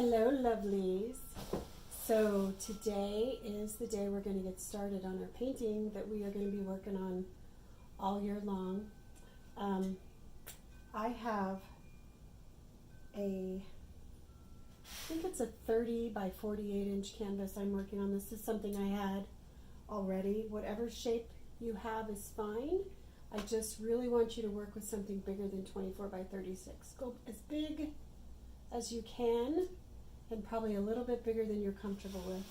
Hello, lovelies. So today is the day we're going to get started on our painting that we are going to be working on all year long. I have I think it's a 30 by 48 inch canvas I'm working on. This is something I had already. Whatever shape you have is fine. I just really want you to work with something bigger than 24 by 36. Go as big as you can, and probably a little bit bigger than you're comfortable with.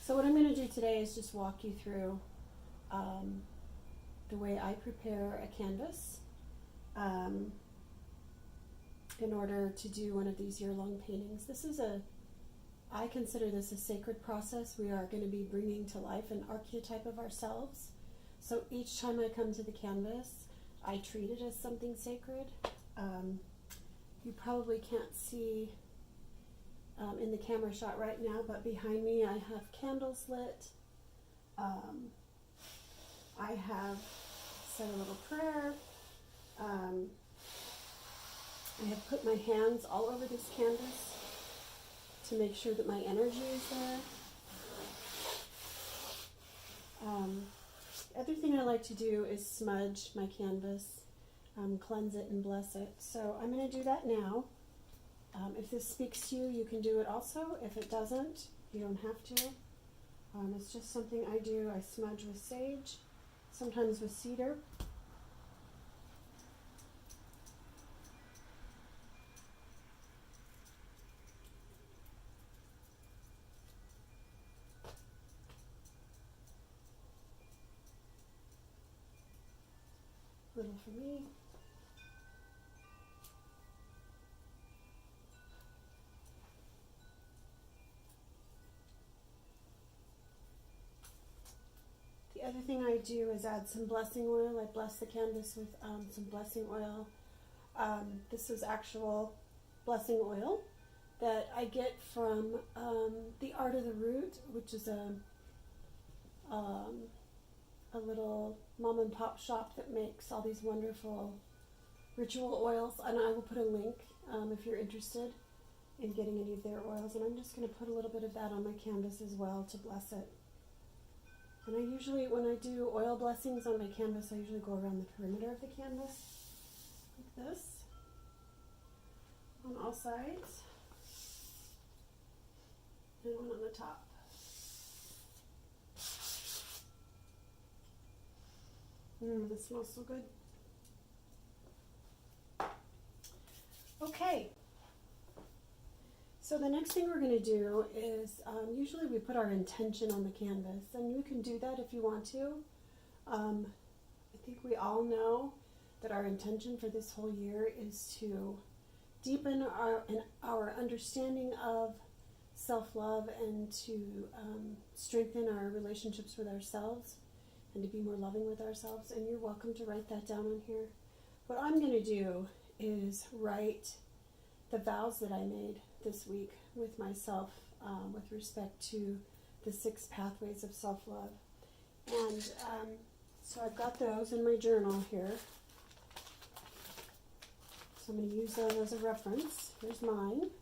So what I'm going to do today is just walk you through the way I prepare a canvas in order to do one of these year-long paintings. I consider this a sacred process. We are going to be bringing to life an archetype of ourselves. So each time I come to the canvas, I treat it as something sacred. You probably can't see in the camera shot right now, but behind me I have candles lit. I have said a little prayer. I have put my hands all over this canvas to make sure that my energy is there. The other thing I like to do is smudge my canvas, cleanse it and bless it. So I'm going to do that now. If this speaks to you, you can do it also. If it doesn't, you don't have to. It's just something I do. I smudge with sage, sometimes with cedar. Little for me. The other thing I do is add some blessing oil. I bless the canvas with some blessing oil. This is actual blessing oil that I get from the Art of the Root, which is a little mom and pop shop that makes all these wonderful ritual oils, and I will put a link if you're interested in getting any of their oils. And I'm just going to put a little bit of that on my canvas as well to bless it. And I usually, when I do oil blessings on my canvas, I usually go around the perimeter of the canvas like this on all sides, and one on the top. This smells so good. Okay. So the next thing we're going to do is, usually we put our intention on the canvas, and you can do that if you want to. I think we all know that our intention for this whole year is to deepen our understanding of self-love and to strengthen our relationships with ourselves and to be more loving with ourselves. And you're welcome to write that down on here. What I'm going to do is write the vows that I made this week with myself with respect to the 6 pathways of self-love. And so I've got those in my journal here. So I'm going to use those as a reference. Here's mine.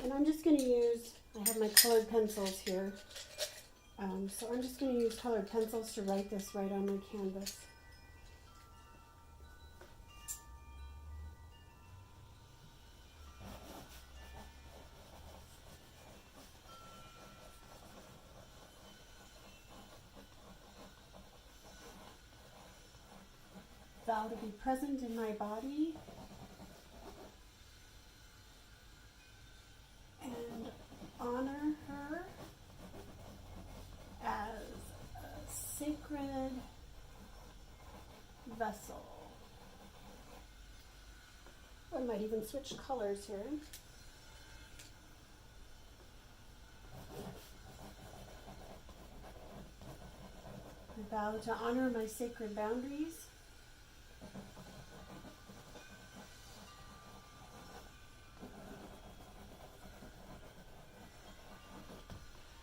And I'm just going to use, I have my colored pencils here. So I'm just going to use colored pencils to write this right on my canvas. Vow to be present in my body and honor her as a sacred vessel. I might even switch colors here. I vow to honor my sacred boundaries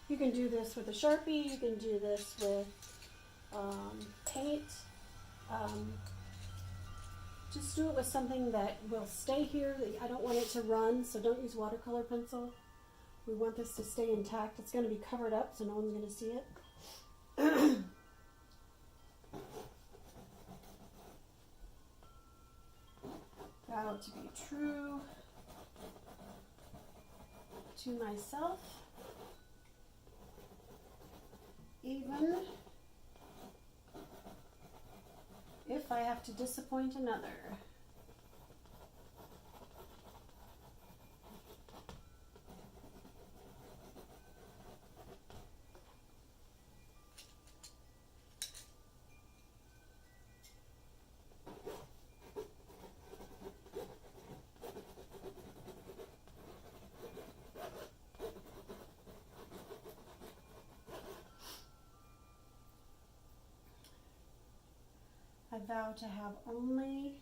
You can do this with a Sharpie, you can do this with paint. Just do it with something that will stay here. I don't want it to run, so don't use watercolor pencil. We want this to stay intact. It's going to be covered up, so no one's going to see it. Vow to be true to myself, even if I have to disappoint another. I vow to have only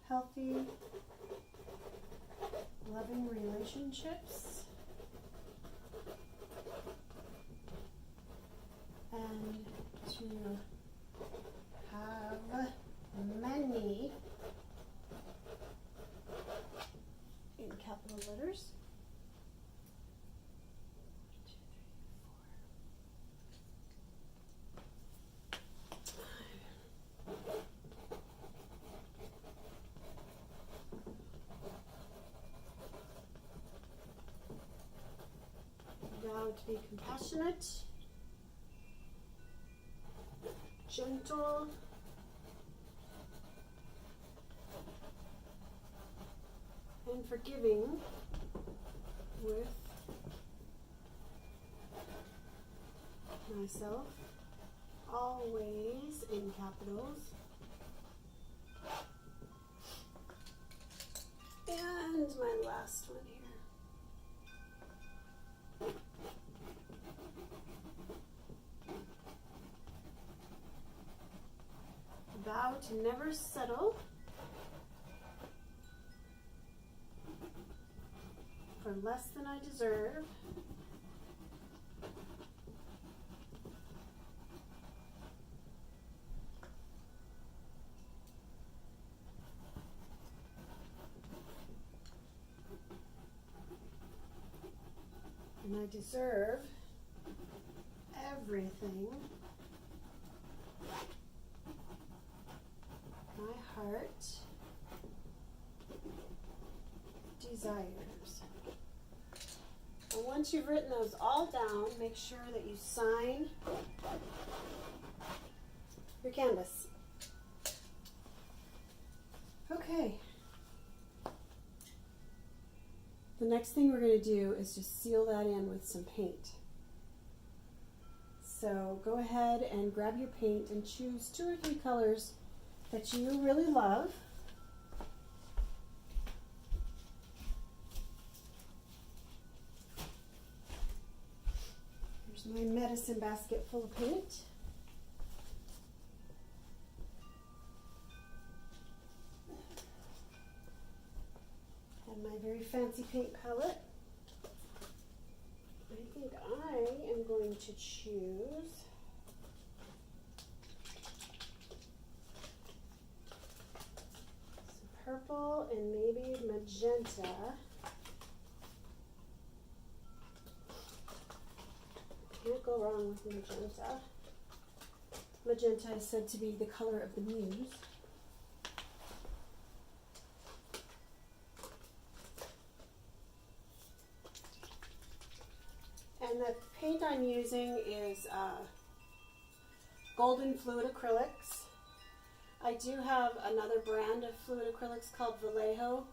healthy, loving relationships and to have many, in capital letters, 1, 2, 3, 4. Vow to be compassionate, gentle, and forgiving with myself, always in capitals. And my last one here. Vow to never settle for less than I deserve. And I deserve everything my heart desires. And once you've written those all down, make sure that you sign your canvas. Okay. The next thing we're going to do is just seal that in with some paint. So go ahead and grab your paint and choose 2 or 3 colors that you really love. Here's my medicine basket full of paint. And my very fancy paint palette. I think I am going to choose some purple and maybe magenta. Can't go wrong with magenta. Magenta is said to be the color of the muse. And the paint I'm using is Golden Fluid Acrylics. I do have another brand of fluid acrylics called Vallejo.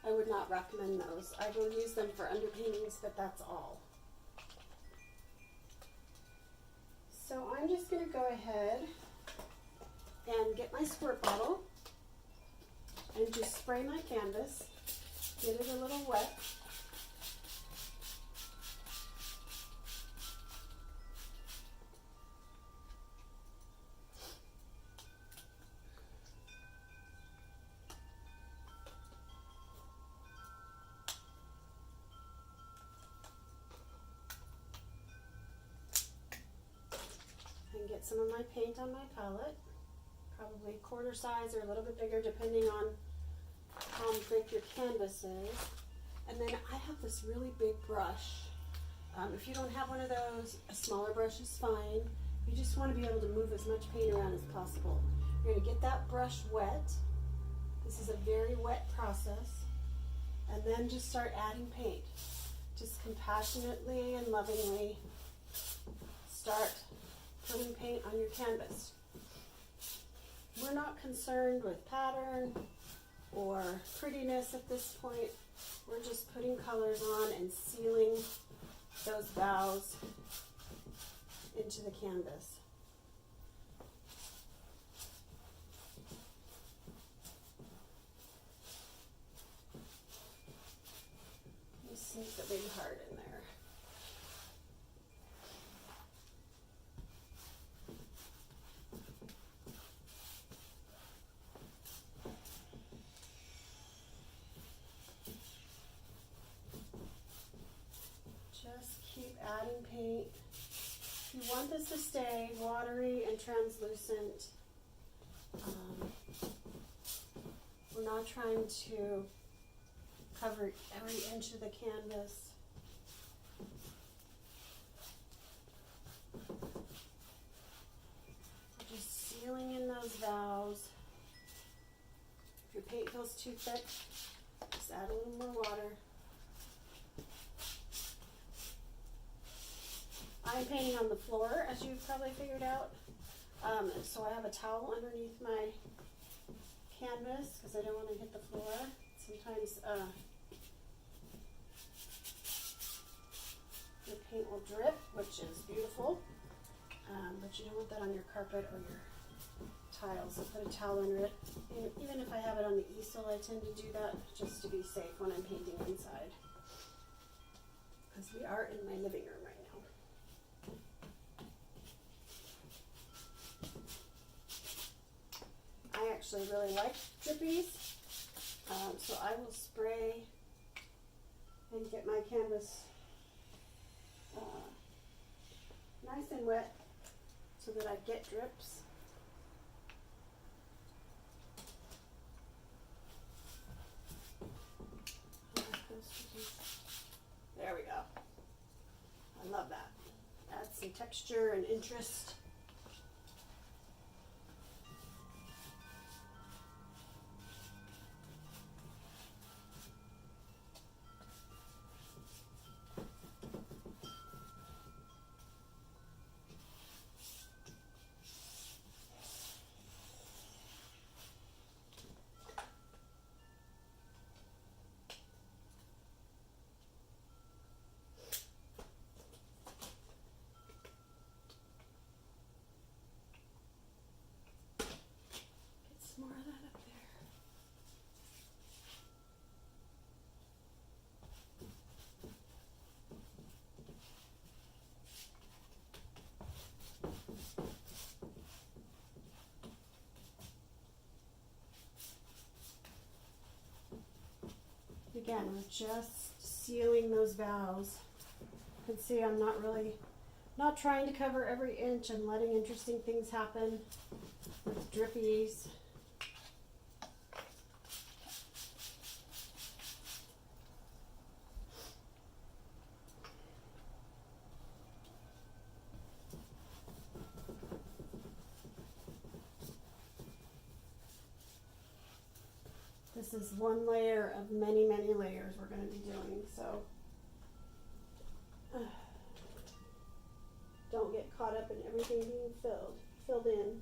I would not recommend those. I will use them for underpaintings, but that's all. So I'm just going to go ahead and get my squirt bottle and just spray my canvas, get it a little wet. Get some of my paint on my palette, probably probably quarter size or a little bit bigger depending on how thick your canvas is. And then I have this really big brush. If you don't have one of those, a smaller brush is fine. You just want to be able to move as much paint around as possible. You're going to get that brush wet. This is a very wet process. And then just start adding paint. Just compassionately and lovingly start putting paint on your canvas. We're not concerned with pattern or prettiness at this point. We're just putting colors on and sealing those boughs into the canvas. You sneak a big heart in there. Just keep adding paint. You want this to stay watery and translucent. We're not trying to cover every inch of the canvas. We're just sealing in those boughs. If your paint feels too thick, just add a little more water. I'm painting on the floor, as you've probably figured out. So I have a towel underneath my canvas because I don't want to hit the floor. Sometimes the paint will drip, which is beautiful, but you don't want that on your carpet or your tiles. So put a towel under it. And even if I have it on the easel, I tend to do that just to be safe when I'm painting inside, because we are in my living room right now. I actually really like drippies, so I will spray and get my canvas nice and wet so that I get drips. There we go. I love that. Add some texture and interest. More of that up there. Again, we're just sealing those boughs. You can see I'm not trying to cover every inch. I'm letting interesting things happen with drippies. This is one layer of many, many layers we're going to be doing, so don't get caught up in everything being filled in.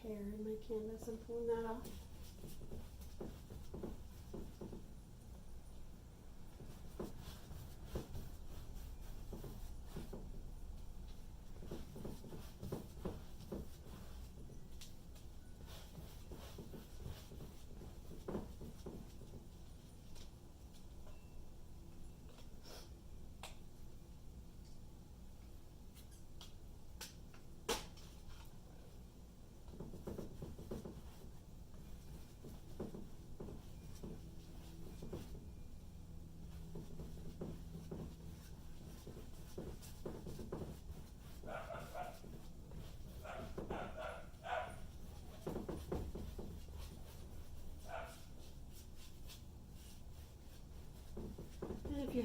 Hair in my canvas, I'm pulling that off.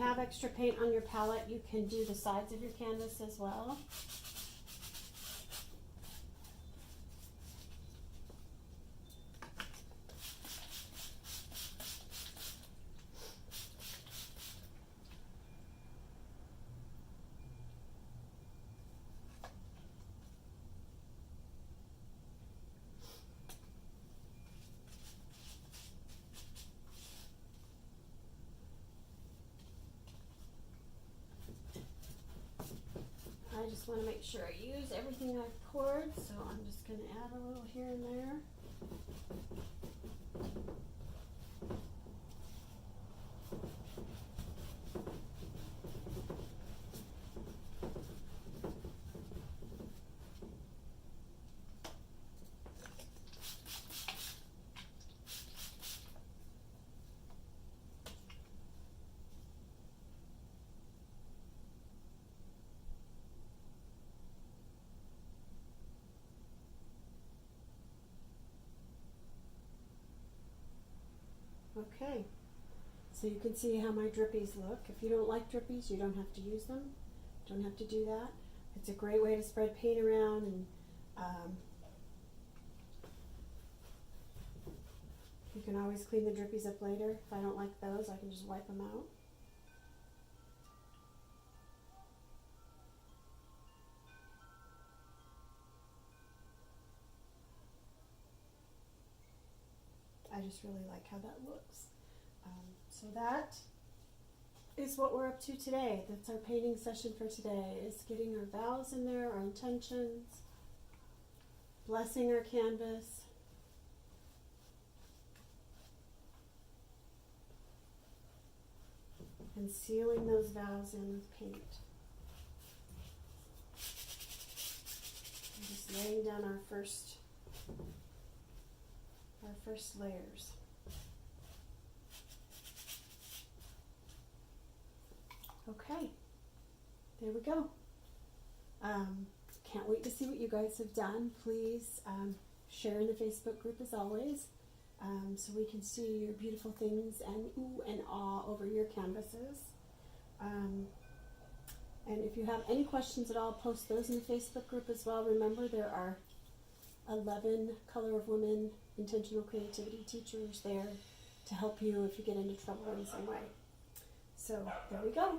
have extra paint on your palette, you can do the sides of your canvas as well. I just want to make sure I use everything I've poured, so I'm just going to add a little here and there. Okay, so you can see how my drippies look. If you don't like drippies, you don't have to use them. Don't have to do that. It's a great way to spread paint around, and you can always clean the drippies up later. If I don't like those, I can just wipe them out. I just really like how that looks. So that is what we're up to today. That's our painting session for today, is getting our vows in there, our intentions, blessing our canvas, and sealing those vows in with paint. And just laying down our first layers. Okay, there we go. Can't wait to see what you guys have done. Please share in the Facebook group as always, so we can see your beautiful things and ooh and ah over your canvases. And if you have any questions at all, post those in the Facebook group as well. Remember, there are 11 Color of Women intentional creativity teachers there to help you if you get into trouble in some way. So there we go.